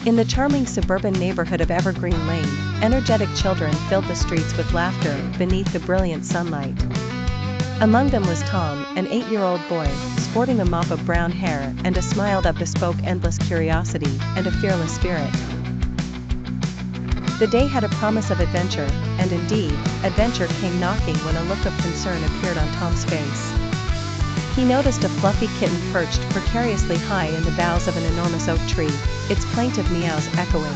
In the charming suburban neighborhood of Evergreen Lane, energetic children filled the streets with laughter beneath the brilliant sunlight. Among them was Tom, an 8-year-old boy, sporting a mop of brown hair and a smile that bespoke endless curiosity and a fearless spirit. The day had a promise of adventure, and indeed, adventure came knocking when a look of concern appeared on Tom's face. He noticed a fluffy kitten perched precariously high in the boughs of an enormous oak tree, its plaintive meows echoing.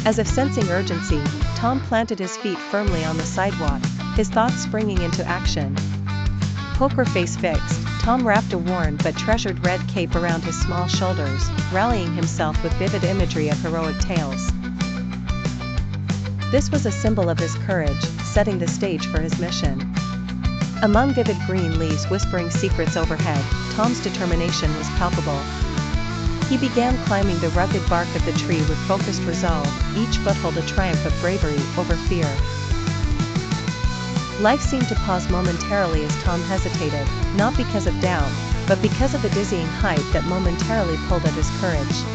As if sensing urgency, Tom planted his feet firmly on the sidewalk, his thoughts springing into action. Poker face fixed, Tom wrapped a worn but treasured red cape around his small shoulders, rallying himself with vivid imagery of heroic tales. This was a symbol of his courage, setting the stage for his mission. Among vivid green leaves whispering secrets overhead, Tom's determination was palpable. He began climbing the rugged bark of the tree with focused resolve, each foothold a triumph of bravery over fear. Life seemed to pause momentarily as Tom hesitated, not because of doubt, but because of the dizzying height that momentarily pulled at his courage.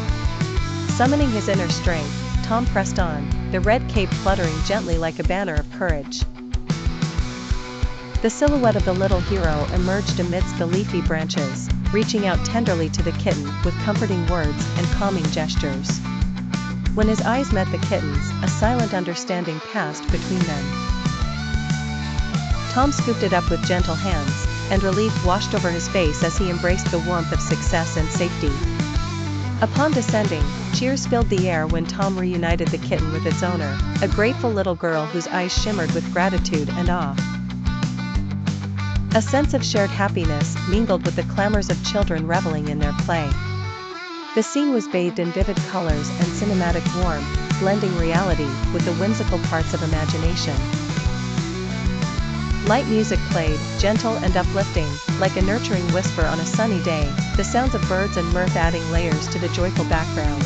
Summoning his inner strength, Tom pressed on, the red cape fluttering gently like a banner of courage. The silhouette of the little hero emerged amidst the leafy branches, reaching out tenderly to the kitten with comforting words and calming gestures. When his eyes met the kitten's, a silent understanding passed between them. Tom scooped it up with gentle hands, and relief washed over his face as he embraced the warmth of success and safety. Upon descending, cheers filled the air when Tom reunited the kitten with its owner, a grateful little girl whose eyes shimmered with gratitude and awe. A sense of shared happiness mingled with the clamors of children reveling in their play. The scene was bathed in vivid colors and cinematic warmth, blending reality with the whimsical parts of imagination. Light music played, gentle and uplifting, like a nurturing whisper on a sunny day, the sounds of birds and mirth adding layers to the joyful background.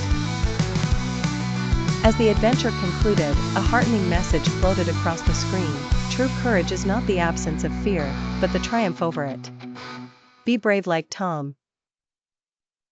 As the adventure concluded, a heartening message floated across the screen: true courage is not the absence of fear, but the triumph over it. Be brave like Tom.